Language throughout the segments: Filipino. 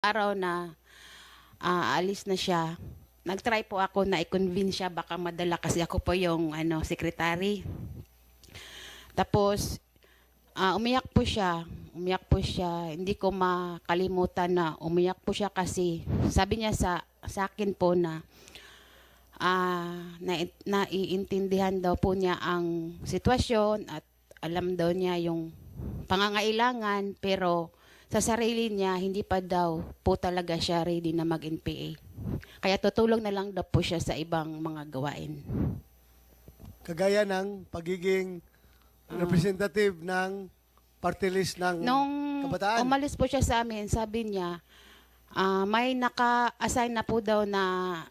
araw na aalis na siya, nag-try po ako na i-convince siya baka madala kasi ako po yung secretary. Tapos umiyak po siya. Umiyak po siya. Hindi ko makalimutan na umiyak po siya kasi sabi niya sa akin po na naiintindihan daw po niya ang sitwasyon at alam daw niya yung pangangailangan, pero sa sarili niya hindi pa daw po talaga siya ready na mag-NPA. Kaya tutulong na lang daw po siya sa ibang mga gawain. Kagaya ng pagiging representative ng party list ng Nung kabataan. umalis po siya sa amin, sabi niya, may naka-assign na po daw na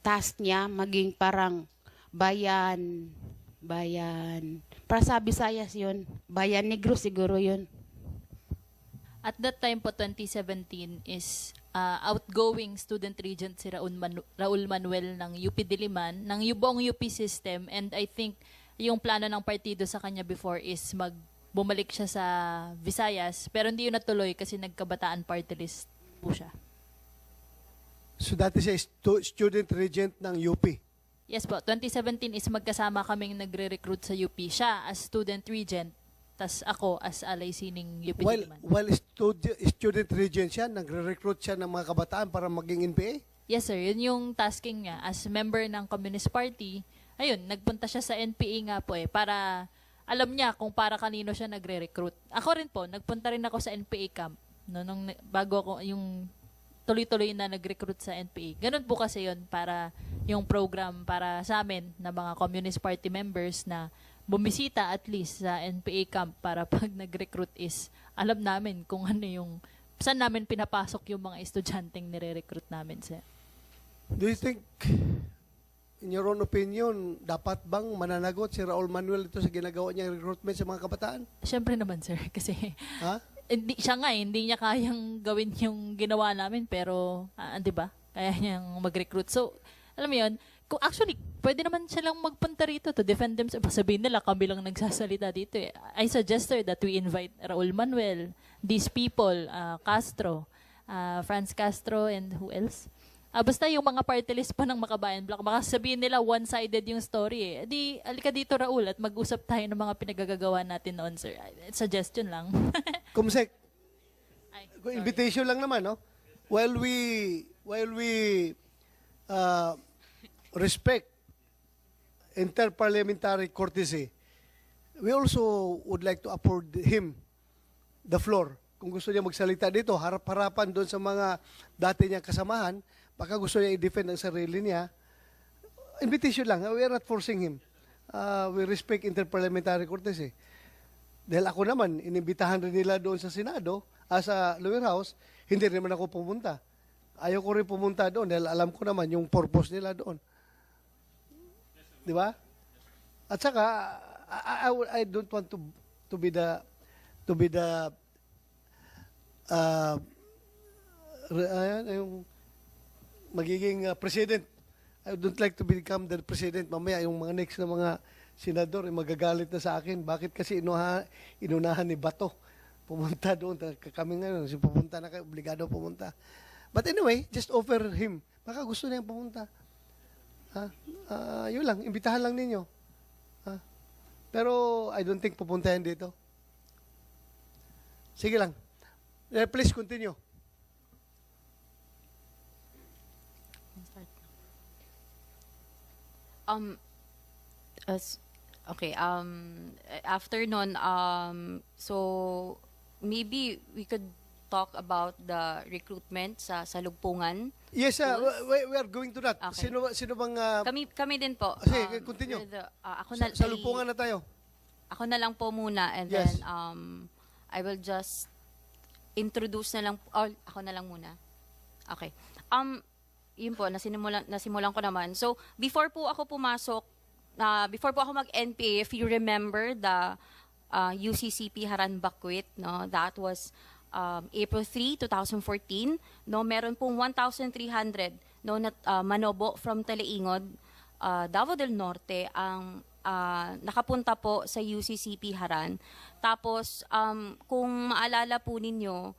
task niya maging parang bayan. Para sa Visayas yun. Bayan Negro siguro yun. At that time po, 2017, is outgoing student regent si Raul Manuel ng UP Diliman, ng buong UP system. And I think yung plano ng partido sa kanya before is bumalik siya sa Visayas. Pero hindi yun natuloy kasi nagkabataan party list po siya. So dati siya student regent ng UP. Yes po, 2017 is magkasama kaming nagre-recruit sa UP. Siya as student regent, tas ako as alay sining UP Diliman. While student regent siya, nagre-recruit siya ng mga kabataan para maging NPA? Yes sir, yun yung tasking niya as member ng Communist Party. Ayun, nagpunta siya sa NPA nga po para alam niya kung para kanino siya nagre-recruit. Ako rin po, nagpunta rin ako sa NPA camp bago ako yung tuloy-tuloy na nag-recruit sa NPA. Ganun po kasi yun para yung program para sa amin na mga Communist Party members na bumisita at least sa NPA camp para pag nag-recruit is alam namin kung ano yung saan namin pinapasok yung mga estudyanteng nire-recruit namin, sir. Do you think, in your own opinion, dapat bang mananagot si Raul Manuel ito sa ginagawa niyang recruitment sa mga kabataan? Siyempre naman, sir, kasi Ha? hindi niya kayang gawin yung ginawa namin pero 'di ba? Kaya niyang mag-recruit. So, alam mo 'yun, kung actually pwede naman siya lang magpunta rito to defend themselves. Sabihin nila kami lang nagsasalita dito eh. I suggest sir that we invite Raul Manuel, these people, Castro, Franz Castro, and who else? Basta yung mga party list pa ng Makabayan Block, baka sabihin nila one-sided yung story eh. Di, alika dito Raul at mag-usap tayo ng mga pinagagagawa natin noon, sir. Suggestion lang. Kumsek, Ay, sorry. invitation lang naman, no? While we respect interparliamentary courtesy, we also would like to afford him the floor. Kung gusto niya magsalita dito, harap-harapan doon sa mga dati niyang kasamahan, baka gusto niya i-defend ang sarili niya, invitation lang. We are not forcing him. We respect interparliamentary courtesy. Dahil ako naman, inimbitahan rin nila doon sa Senado, sa lower house, hindi rin naman ako pumunta. Ayaw ko rin pumunta doon dahil alam ko naman yung purpose nila doon. Di ba? At saka, I don't want to be the yung magiging president. I don't like to become the president. Mamaya yung mga next na mga senador magagalit na sa akin. Bakit kasi inunahan ni Bato pumunta doon. Kami ngayon, pumunta na kayo, obligado pumunta. But anyway, just offer him. Baka gusto niyang pumunta. Yun lang, imbitahan lang ninyo. Pero I don't think pupuntahin dito. Sige lang. Please continue. Okay, after nun, so maybe we could talk about the recruitment sa Lugpungan. Yes, we are going to that. Okay. Sino bang... Kami din po. Sige, continue. Ako na, sa lupungan na tayo. Ako na lang po muna and Yes. then I will just introduce na lang, or ako na lang muna. Okay. Yun po, nasimulan ko naman. So, before po ako mag-NPA, if you remember the UCCP Haran Bakwit, no, that was April 3, 2014, no, meron pong 1,300 no, manobo from Taleingon, Davao del Norte ang nakapunta po sa UCCP Haran. Tapos, kung maalala po ninyo,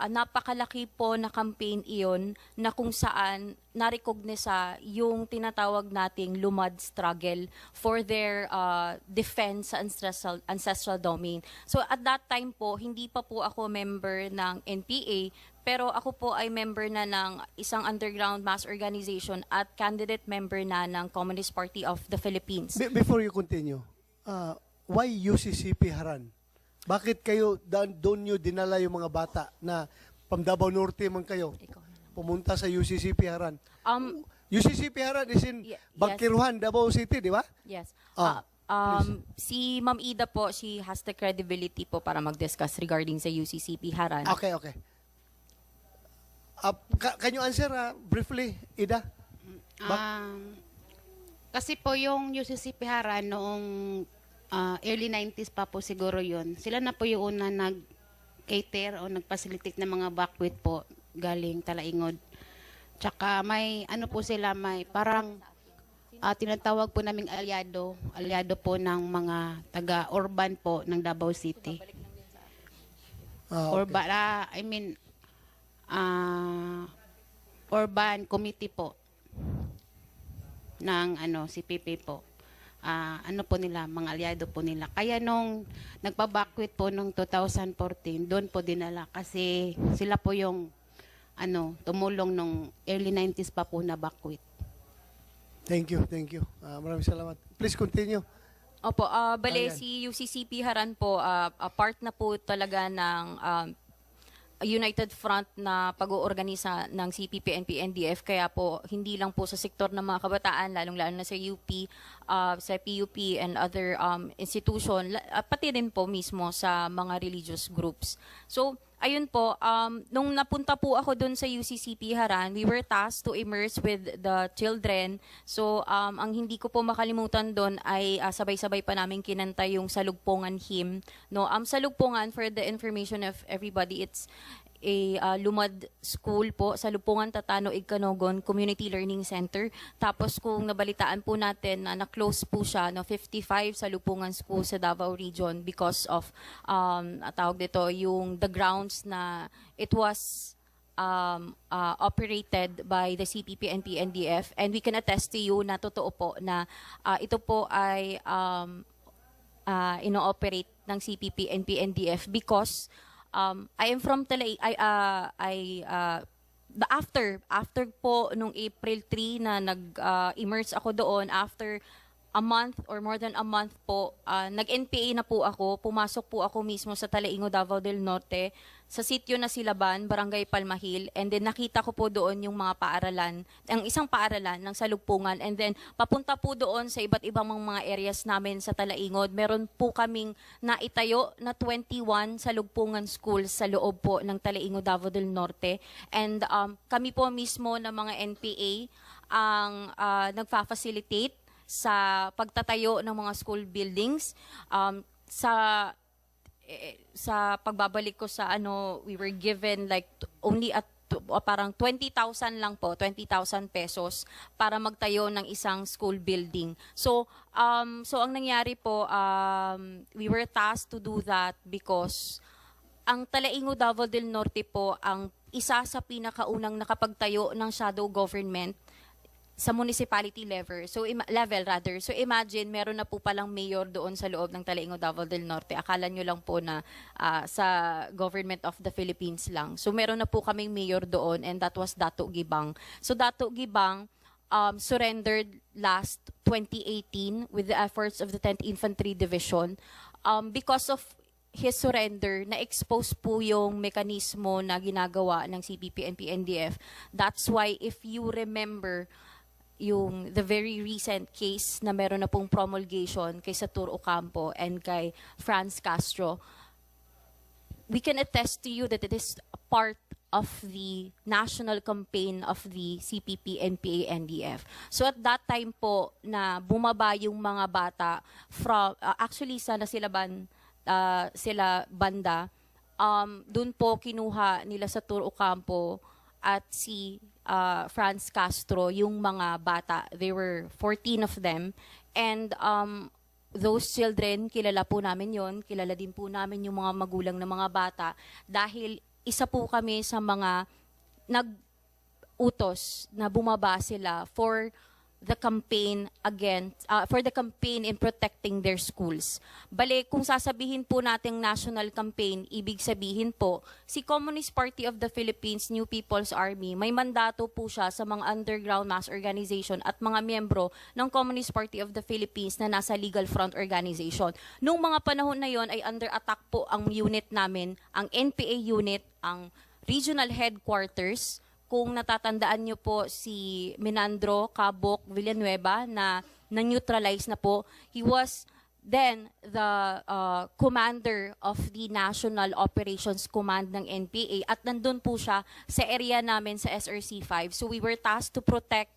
napakalaki po na campaign iyon na kung saan narecognisa yung tinatawag nating lumad struggle for their defense sa ancestral domain. So at that time po, hindi pa po ako member ng NPA, pero ako po ay member na ng isang underground mass organization at candidate member na ng Communist Party of the Philippines. Before you continue, why UCCP Haran? Bakit kayo doon nyo dinala yung mga bata na from Davao Norte man kayo pumunta sa UCCP Haran? UCCP Haran is in Yes. Bangkiruhan, Davao City, di ba? Yes. Ah, Si Ma'am Ida po, she has the credibility po para mag-discuss regarding sa UCCP Haran. Okay. Can you answer briefly, Ida? Kasi po yung UCCP Haran noong early 90s pa po siguro yun. Sila na po yung una nag-cater o nag-facilitate ng mga buckwheat po galing Talaingod. Tsaka may ano po sila, may parang tinatawag po naming alyado po ng mga taga-urban po ng Davao City. Okay. Urban committee po ng CPP po. Po nila, mga alyado po nila. Kaya nung nagpa-buckwheat po nung 2014, doon po dinala kasi sila po yung tumulong nung early 90s pa po na buckwheat. Thank you. Maraming salamat. Please continue. Opo, bale Ayan. si UCCP Haran po, part na po talaga ng United Front na pag-oorganisa ng CPP, NP, NDF. Kaya po, hindi lang po sa sektor ng mga kabataan, lalong-lalo na sa UP, sa PUP and other institution, pati rin po mismo sa mga religious groups. So, ayun po, nung napunta po ako dun sa UCCP Haran, we were tasked to immerse with the children. So, ang hindi ko po makalimutan dun ay sabay-sabay pa namin kinanta yung Salugpungan hymn. No, Salugpungan, for the information of everybody, it's a lumad school po sa Lupungan, Tatano, Igcanogon Community Learning Center. Tapos kung nabalitaan po natin na na-close po siya, 55 sa Lupungan School sa Davao Region because of, tawag dito, the grounds na it was operated by the CPP, NP, NDF. And we can attest to you na totoo po na ito po ay ino-operate ng CPP, NP, NDF because I am from after po nung April 3 na nag-immerse ako doon, after a month or more than a month po, nag-NPA na po ako, pumasok po ako mismo sa Talaingo, Davao del Norte, sa sitio na Silaban, Barangay Palmahil, and then nakita ko po doon yung mga paaralan, ang isang paaralan ng Salugpungan, and then papunta po doon sa iba't ibang mga areas namin sa Talaingod. Meron po kaming naitayo na 21 Salugpungan schools sa loob po ng Talaingo, Davao del Norte, and kami po mismo ng mga NPA ang nagfa-facilitate sa pagtatayo ng mga school buildings. Sa pagbabalik ko sa we were given like only at parang 20,000 lang po, 20,000 pesos para magtayo ng isang school building. So ang nangyari po, we were tasked to do that because ang Talaingo, Davao del Norte po ang isa sa pinakaunang nakapagtayo ng shadow government sa municipality level. So imagine meron na po palang mayor doon sa loob ng Talaingo, Davao del Norte. Akala nyo lang po na sa government of the Philippines lang. So meron na po kaming mayor doon, and that was Dato Gibang. So Dato Gibang surrendered last 2018 with the efforts of the 10th Infantry Division. Because of his surrender, na-expose po yung mekanismo na ginagawa ng CPP, NP, NDF. That's why if you remember the very recent case na meron na pong promulgation kay Satur Ocampo and kay Franz Castro, we can attest to you that it is part of the national campaign of the CPP, NPA, NDF. So at that time po na bumaba yung mga bata from, actually sa Nasilaban, sila banda, dun po kinuha nila Satur Ocampo at si Franz Castro yung mga bata. There were 14 of them, and those children, kilala po namin yon, kilala din po namin yung mga magulang ng mga bata dahil isa po kami sa mga nag-utos na bumaba sila for the campaign in protecting their schools. Bale, kung sasabihin po nating national campaign, ibig sabihin po, si Communist Party of the Philippines, New People's Army, may mandato po siya sa mga underground mass organization at mga miyembro ng Communist Party of the Philippines na nasa legal front organization. Noong mga panahon na yon ay under attack po ang unit namin, ang NPA unit, ang regional headquarters. Kung natatandaan nyo po si Menandro Cabok Villanueva na na-neutralize na po, he was then the commander of the National Operations Command ng NPA at nandun po siya sa area namin sa SRC-5. So we were tasked to protect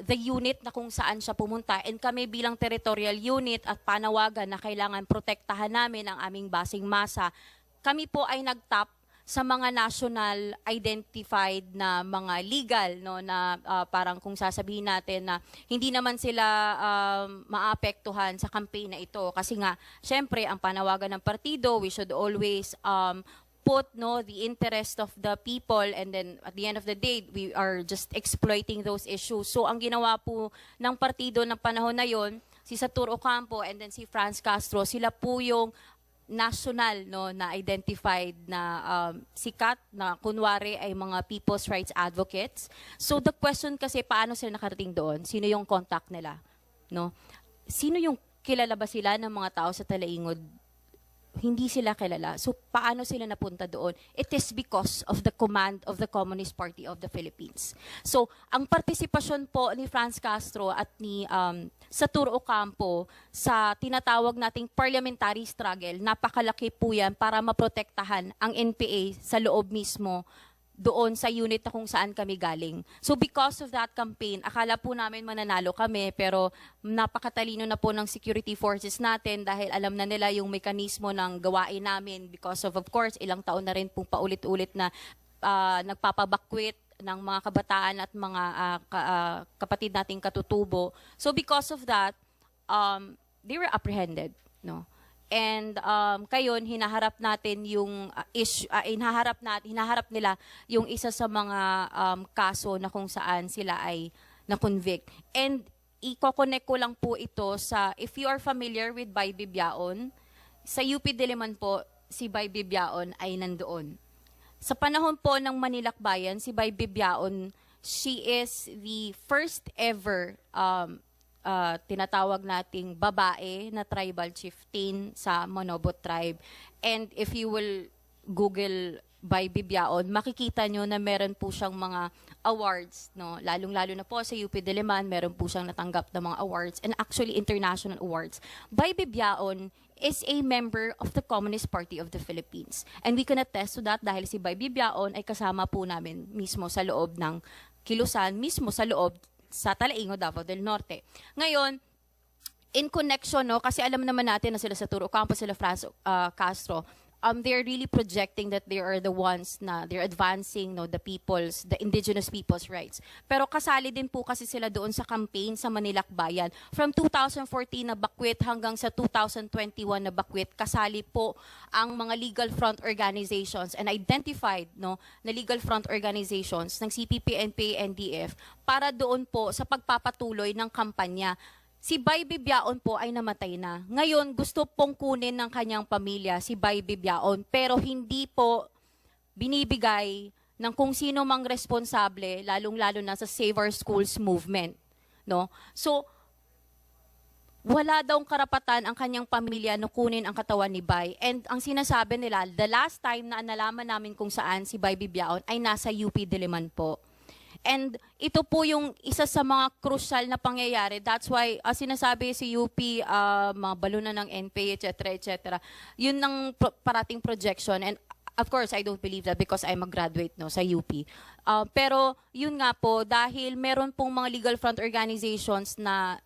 the unit na kung saan siya pumunta, and kami bilang territorial unit at panawagan na kailangan protektahan namin ang aming basing masa, kami po ay nagtap sa mga national identified na mga legal, no, na parang kung sasabihin natin na hindi naman sila maapektuhan sa campaign na ito kasi nga syempre ang panawagan ng partido, we should always put the interest of the people, and then at the end of the day we are just exploiting those issues. So ang ginawa po ng partido ng panahon na yon, si Satur Ocampo and then si Franz Castro, sila po yung national na identified na sikat na kunwari ay mga people's rights advocates. So the question kasi, paano sila nakarating doon? Sino yung contact nila? No? Sino yung kilala ba sila ng mga tao sa Talaingod? Hindi sila kilala. So paano sila napunta doon? It is because of the command of the Communist Party of the Philippines. So ang partisipasyon po ni Franz Castro at ni Satur Ocampo sa tinatawag nating parliamentary struggle, napakalaki po yan para maprotektahan ang NPA sa loob mismo doon sa unit na kung saan kami galing. So because of that campaign, akala po namin mananalo kami, pero napakatalino na po ng security forces natin dahil alam na nila yung mekanismo ng gawain namin because of course, ilang taon na rin pong paulit-ulit na nagpapabakwit ng mga kabataan at mga kapatid nating katutubo. So because of that, they were apprehended, no? And kayon hinaharap natin yung hinaharap nila yung isa sa mga kaso na kung saan sila ay na-convict. And i-connect ko lang po ito sa, if you are familiar with Bay Bibiaon, sa UP Diliman po, si Bay Bibiaon ay nandoon. Sa panahon po ng Manilakbayan, si Bay Bibiaon, she is the first ever tinatawag nating babae na tribal chieftain sa Manobot tribe. And if you will Google Bay Bibiaon, makikita nyo na meron po siyang mga awards, no? Lalong-lalo na po sa UP Diliman, meron po siyang natanggap ng mga awards, and actually international awards. Bay Bibiaon is a member of the Communist Party of the Philippines. And we can attest to that dahil si Bay Bibiaon ay kasama po namin mismo sa loob ng Kilusan, mismo sa loob sa Talaingod, Davao del Norte. Ngayon, in connection, no, kasi alam naman natin na sila sa Satur Ocampo, sila Franz Castro, they're really projecting that they are the ones na they're advancing, no, the indigenous people's rights. Pero kasali din po kasi sila doon sa campaign sa Manilakbayan. From 2014 na bakwit hanggang sa 2021 na bakwit, kasali po ang mga legal front organizations and identified, no, na legal front organizations ng CPP, NPA, NDF para doon po sa pagpapatuloy ng kampanya. Si Bay Bibiaon po ay namatay na. Ngayon, gusto pong kunin ng kanyang pamilya si Bay Bibiaon, pero hindi po binibigay ng kung sino mang responsable, lalong-lalo na sa Save Our Schools movement. No? So, wala daw karapatan ang kanyang pamilya na kunin ang katawan ni Bay. And ang sinasabi nila, the last time na nalaman namin kung saan si Bay Bibiaon ay nasa UP Diliman po. And ito po yung isa sa mga crucial na pangyayari. That's why sinasabi si UP, mga balunan ng NPA, etc. Yun ang parating projection. And of course, I don't believe that because I'm a graduate, no, sa UP. Pero yun nga po, dahil meron pong mga legal front organizations na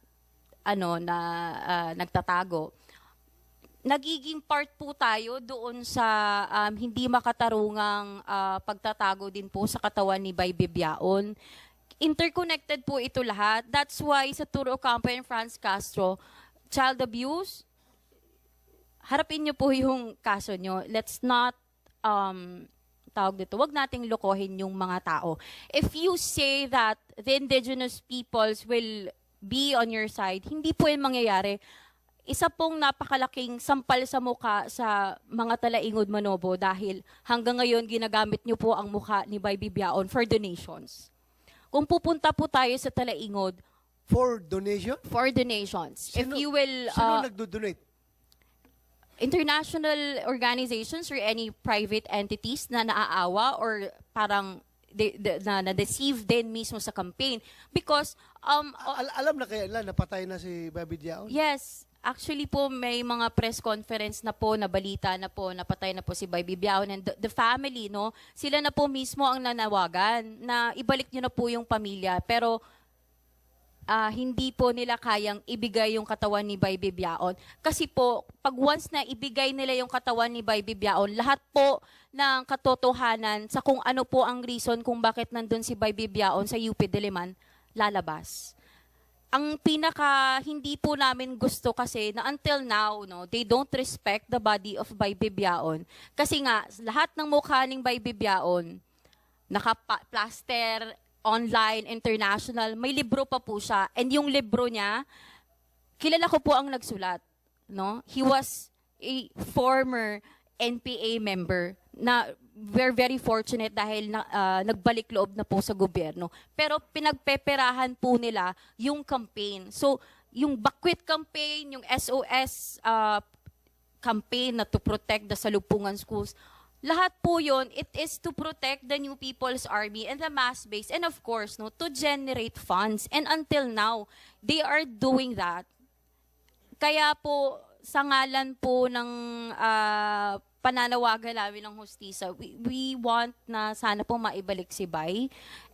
nagtatago, nagiging part po tayo doon sa hindi makatarungang pagtatago din po sa katawan ni Bay Bibiaon. Interconnected po ito lahat. That's why sa Satur Ocampo and Franz Castro, child abuse, harapin niyo po yung kaso niyo. Let's not tawag dito, wag nating lokohin yung mga tao. If you say that the indigenous peoples will be on your side, hindi po yung mangyayari. Isa pong napakalaking sampal sa muka sa mga Talaingod Manobo dahil hanggang ngayon ginagamit niyo po ang muka ni Bay Bibiaon for donations. Kung pupunta po tayo sa Talaingod, For donation? for donations, if you will, Sino nagdo-donate? international organizations or any private entities na naaawa or parang na-deceive din mismo sa campaign. Because, Alam na kaya nila, napatay na si Baby Diaon? yes, actually po may mga press conference na po, na balita na po, napatay na po si Bay Bibiaon and the family, no? Sila na po mismo ang nanawagan na ibalik nyo na po yung pamilya. Pero, hindi po nila kayang ibigay yung katawan ni Bay Bibiaon. Kasi po, pag once na ibigay nila yung katawan ni Bay Bibiaon, lahat po ng katotohanan sa kung ano po ang reason kung bakit nandun si Bay Bibiaon sa UP Diliman, lalabas. Ang pinaka hindi po namin gusto kasi na until now, no, they don't respect the body of Bay Bibiaon. Kasi nga, lahat ng mukha ng Bay Bibiaon, naka-plaster, online, international, may libro pa po siya. And yung libro niya, kilala ko po ang nagsulat. No? He was a former NPA member na we're very fortunate dahil nagbalik loob na po sa gobyerno. Pero pinagpeperahan po nila yung campaign. So, yung Bakwit campaign, yung SOS campaign na to protect the Salumpungan schools, lahat po yun, it is to protect the New People's Army and the mass base and of course, no, to generate funds. And until now, they are doing that. Kaya po, sa ngalan po ng pananawagan namin ng hustisya, we want na sana po maibalik si Bay.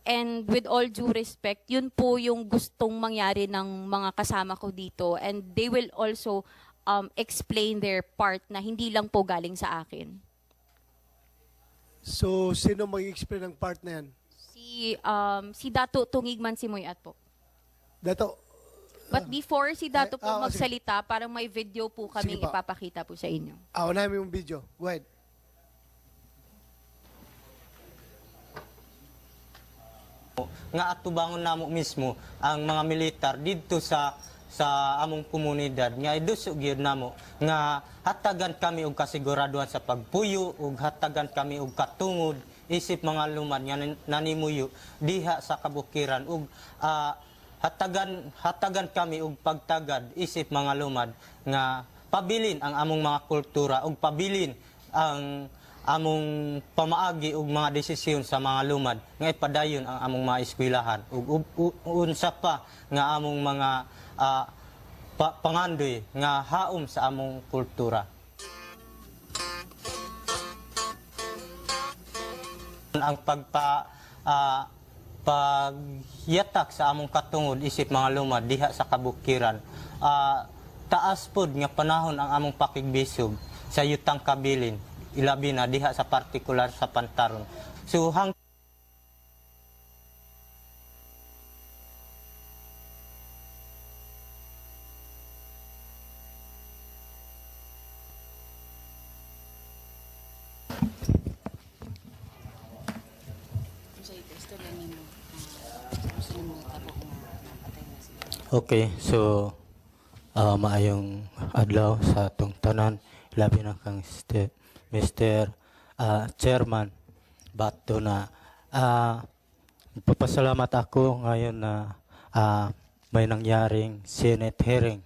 And with all due respect, yun po yung gustong mangyari ng mga kasama ko dito. And they will also explain their part na hindi lang po galing sa akin. So, sino mag-explain ng part na yan? Si Dato Tungigman Simoyat po. Dato, But before si Dato po sige. magsalita, parang may video po kaming Sige pa. ipapakita po sa inyo. unahin mo yung video. Go ahead. Nga atubangon namo mismo ang mga militar dito sa among komunidad nga idusog gyud namo nga hatagan kami og kasiguraduhan sa pagpuyo ug hatagan kami og katungod isip mga lumad nga nanimuyo diha sa kabukiran ug hatagan kami og pagtagad isip mga lumad nga pabilin ang among mga kultura ug pabilin ang among pamaagi ug mga desisyon sa mga lumad nga ipadayon ang among mga eskwelahan ug unsa pa nga among mga pangandoy nga haom sa among kultura. Ang pagyatak sa among katungod isip mga lumad diha sa kabukiran, taas pod nga panahon ang among pakigbisog sa yutang kabilin, ilabi na diha sa partikular sa Pantaron. So okay, so maayong adlaw sa atong tanan, labi na kang Mr. Chairman Bato na papasalamat ako ngayon na may nangyaring Senate hearing.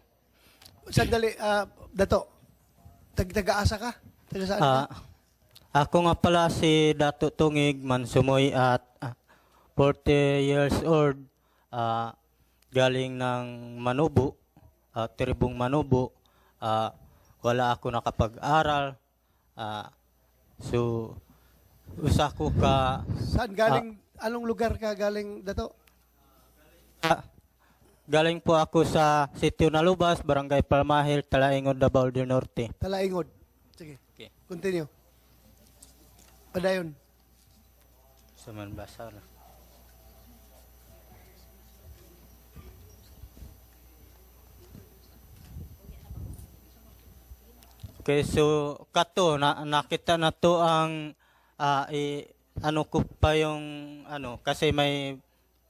Sandali, Dato, taga-asa ka? Taga saan ka? Ako nga pala si Dato Tungig Mansumoy at 40 years old, galing ng Manubo, tribong Manubo. Wala ako nakapag-aral. So, usa ko ka... Saan galing, anong lugar ka galing, Dato? Galing po ako sa Sitio Nalubas, Barangay Palmahil, Talaingod, Davao del Norte. Talaingod. Sige, Okay. continue. Padayon. Sa Manbasar. Okay, so kato nakita na to ang ano ko pa yung kasi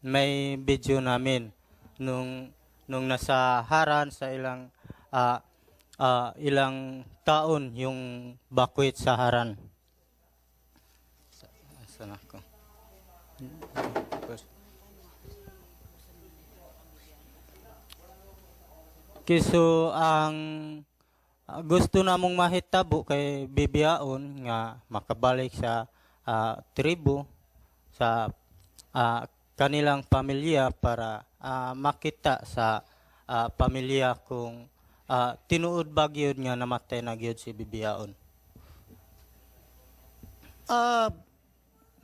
may video namin nung nasa Haran sa ilang taon yung bakwit sa Haran. Saan ako? Kiso ang gusto namong mahitabo kay Bibiaon nga makabalik sa tribo sa kanilang pamilya para makita sa pamilya kung tinuod ba gyud nga namatay na gyud si Bibiaon.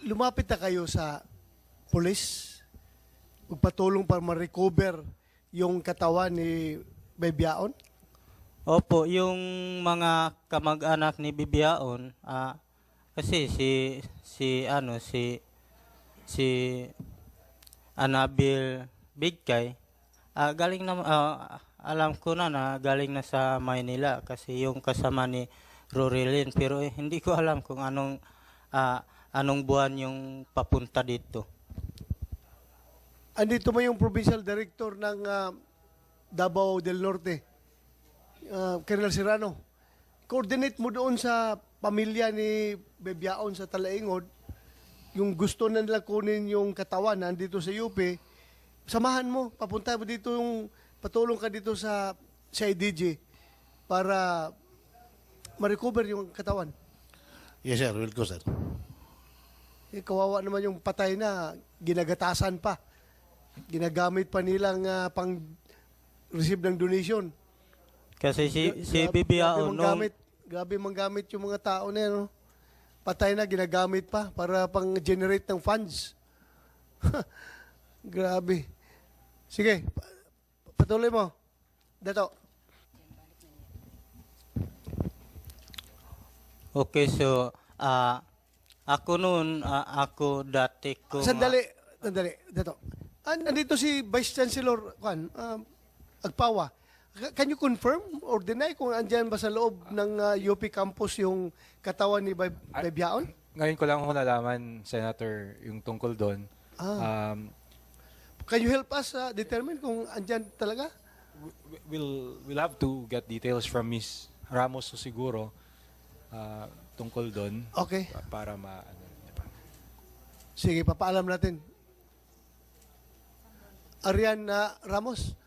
Lumapit na kayo sa pulis, magpatulong para ma-recover yung katawan ni Bibiaon? Opo, yung mga kamag-anak ni Bibiaon, kasi si Anabil Bigkay, galing na alam ko na galing na sa Maynila kasi yung kasama ni Rorilyn, pero hindi ko alam kung anong buwan yung papunta dito. Andito mo yung provincial director ng Davao del Norte, Colonel Serrano. Coordinate mo doon sa pamilya ni Bibiaon sa Talaingod, yung gusto na nila kunin yung katawan nandito sa UP, samahan mo, papunta mo dito, patulong ka dito sa IDG para ma-recover yung katawan. Yes, sir. Will go, sir. Kawawa naman yung patay na, ginagatasan pa. Ginagamit pa nilang pang-receive ng donation. Kasi si Bibiaon grabe manggamit yung mga tao na yan, no? Patay na, ginagamit pa para pang-generate ng funds. Grabe. Sige, patuloy mo. Dato. Okay, so ako dati ko Sandali. Dato. Nandito si Vice Chancellor Agpawa. Can you confirm or deny kung andyan ba sa loob ng UP campus yung katawan ni Bibiaon? Ngayon ko lang ho nalaman, Senator, yung tungkol doon. Can you help us determine kung andyan talaga? We'll have to get details from Miss Ramos siguro tungkol doon. Okay. Para Sige, papaalam natin. Arian Ramos,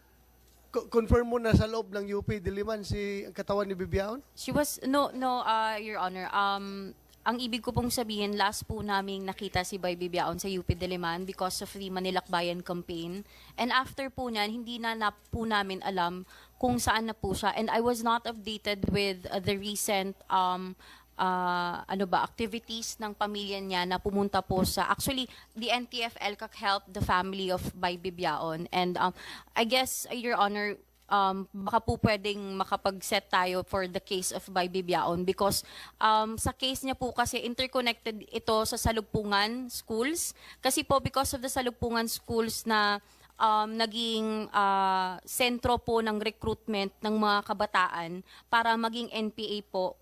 confirm mo na sa loob ng UP Diliman si katawan ni Bibiaon? She was, no, Your Honor. Ang ibig ko pong sabihin, last po naming nakita si Bay Bibiaon sa UP Diliman because of the Manilakbayan campaign. And after po niyan, hindi na po namin alam kung saan na po siya. And I was not updated with the recent activities ng pamilya niya na pumunta po sa, actually, the NTF-ELCAC helped the family of Bay Bibiaon. And I guess, Your Honor, baka po pwedeng makapag-set tayo for the case of Bay Bibiaon because sa case niya po kasi interconnected ito sa Salugpungan schools. Kasi po because of the Salugpungan schools na naging sentro po ng recruitment ng mga kabataan para maging NPA po,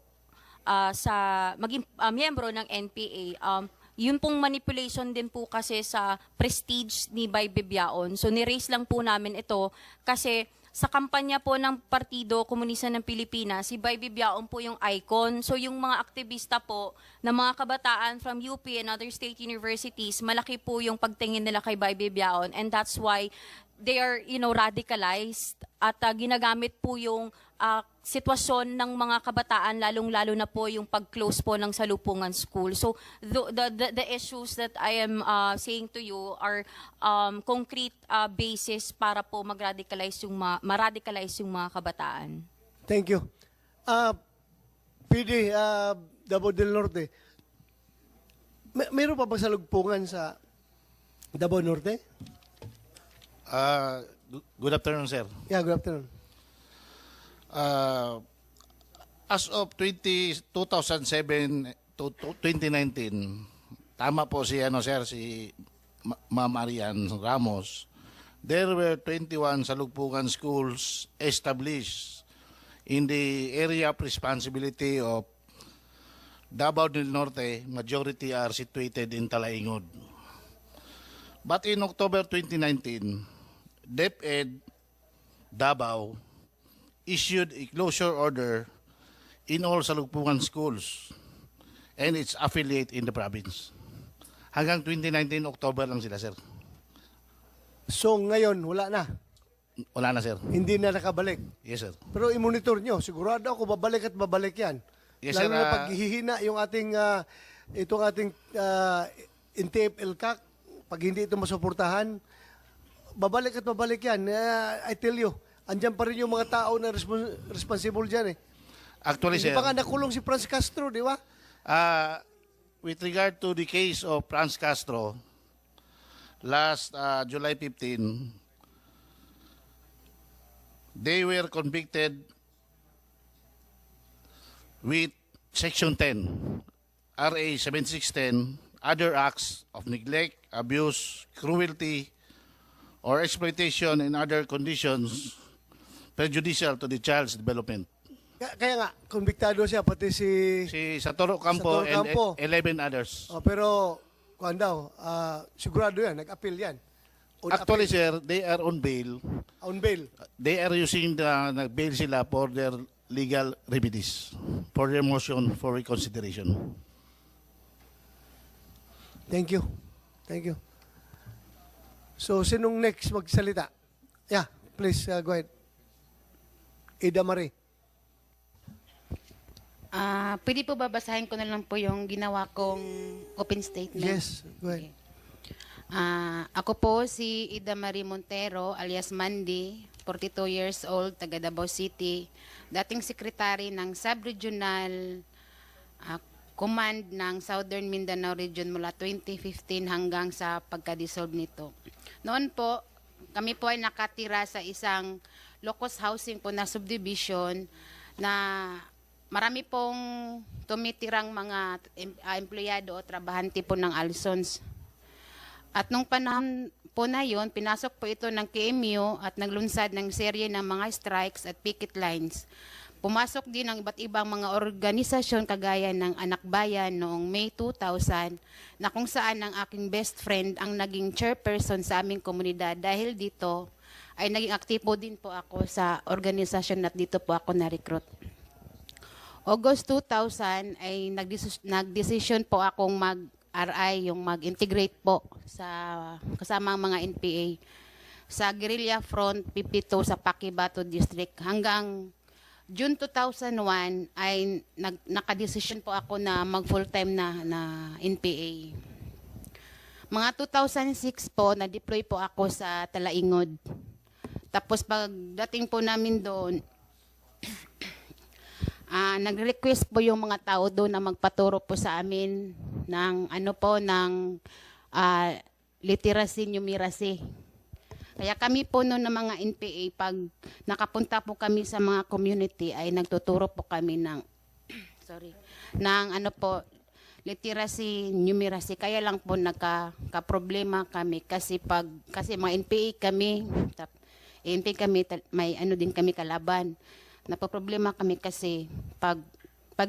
maging miyembro ng NPA, yun pong manipulation din po kasi sa prestige ni Bay Bibiaon. So ni-raise lang po namin ito kasi sa kampanya po ng Partido Komunista ng Pilipinas, si Bay Bibiaon po yung icon. So yung mga aktivista po na mga kabataan from UP and other state universities, malaki po yung pagtingin nila kay Bay Bibiaon, and that's why they are, radicalized at ginagamit po yung sitwasyon ng mga kabataan, lalong-lalo na po yung pag-close po ng Salugpungan School. So the issues that I am saying to you are concrete basis para po mag-radicalize ma-radicalize yung mga kabataan. Thank you. PD, Davao del Norte, mayroon pa bang salugpungan sa Davao Norte? Good afternoon, sir. Yeah, good afternoon. As of 2007 to 2019, tama po si Ma'am Arian Ramos, there were 21 salugpungan schools established in the area of responsibility of Davao del Norte, majority are situated in Talaingod. But in October 2019, DepEd Davao issued a closure order in all Salugpungan schools and its affiliate in the province. Hanggang 2019 October lang sila, sir. So ngayon, wala na. Wala na, sir. Hindi na nakabalik. Yes, sir. Pero i-monitor nyo. Sigurado ako babalik at babalik yan. Yes, Lalo sir, na pag hihina yung itong ating NTF-ELCAC, pag hindi ito masuportahan, babalik at babalik yan. I tell you, andyan pa rin yung mga tao na responsible dyan eh. Actually, Hindi sir, pa nga nakulong si Franz Castro, di ba? with regard to the case of Franz Castro, last July 15, they were convicted with Section 10, RA 7610, other acts of neglect, abuse, cruelty, or exploitation in other conditions prejudicial to the child's development. Kaya nga, konbiktado siya, pati si Satoru Campo Satoru and Campo. 11 others. pero, kuhan daw, sigurado yan, nag-appeal yan. Actually, sir, they are on bail. On bail. They are using nag-bail sila for their legal remedies, for their motion for reconsideration. Thank you. Thank you. So, sinong next magsalita? Yeah, please, go ahead. Ida Marie. Pwede po babasahin ko na lang po yung ginawa kong open statement? Yes, go ahead. Ako po si Ida Marie Montero alias Mandy, 42 years old, taga Davao City, dating sekretary ng Sub-Regional Command ng Southern Mindanao Region mula 2015 hanggang sa pagka-dissolve nito. Noon po, kami po ay nakatira sa isang locus housing po na subdivision na marami pong tumitirang mga empleyado o trabahante po ng Alsons. At nung panahon po na yon, pinasok po ito ng KMU at naglunsad ng serye ng mga strikes at picket lines. Pumasok din ang iba't ibang mga organisasyon kagaya ng Anak Bayan noong May 2000 na kung saan ang aking best friend ang naging chairperson sa aming komunidad. Dahil dito ay naging aktibo din po ako sa organisasyon at dito po ako na-recruit. August 2000 ay nagdesisyon po akong mag-RI, yung mag-integrate po sa kasama ang mga NPA sa Guerrilla Front 52 sa Paquibato District. Hanggang June 2001 ay nakadesisyon po ako na mag full-time na NPA. Mga 2006 po, na-deploy po ako sa Talaingod. Tapos pagdating po namin doon, nag-request po yung mga tao doon na magpaturo po sa amin ng ng literacy, numeracy. Kaya kami po noon ng mga NPA, pag nakapunta po kami sa mga community, ay nagtuturo po kami ng literacy, numeracy. Kaya lang po nagka-problema kami kasi mga NPA kami, may din kami kalaban. Napoproblema kami kasi pag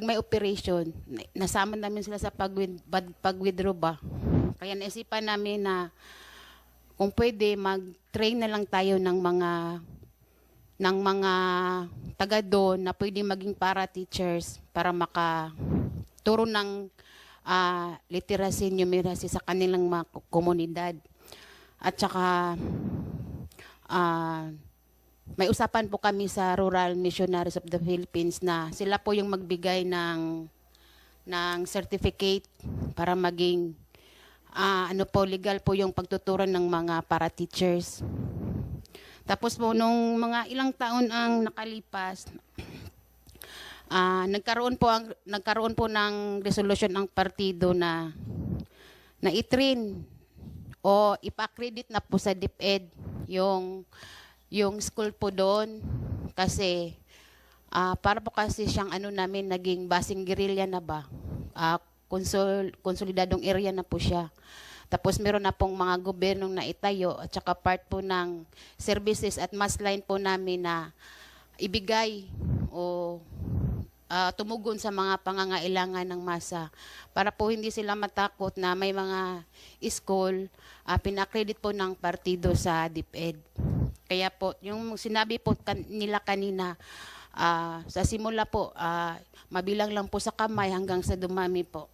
may operation, nasama namin sila sa pag-withdraw ba. Kaya naisipan namin na kung pwede, mag-train na lang tayo ng mga taga doon na pwede maging para-teachers para makaturo ng literacy, numeracy sa kanilang mga komunidad. At saka, may usapan po kami sa Rural Missionaries of the Philippines na sila po yung magbigay ng certificate para maging legal po yung pagtuturan ng mga para-teachers. Tapos po, nung mga ilang taon ang nakalipas, nagkaroon po ng resolution ang partido na i-train o ipa-accredit na po sa DepEd yung school po doon kasi para po kasi siyang namin naging basing guerrilla na ba. Konsolidadong area na po siya. Tapos meron na pong mga gobyernong naitayo at saka part po ng services at mass line po namin na ibigay o tumugon sa mga pangangailangan ng masa para po hindi sila matakot na may mga school pinakredit po ng partido sa DepEd. Kaya po, yung sinabi po nila kanina, sa simula po, mabilang lang po sa kamay hanggang sa dumami po.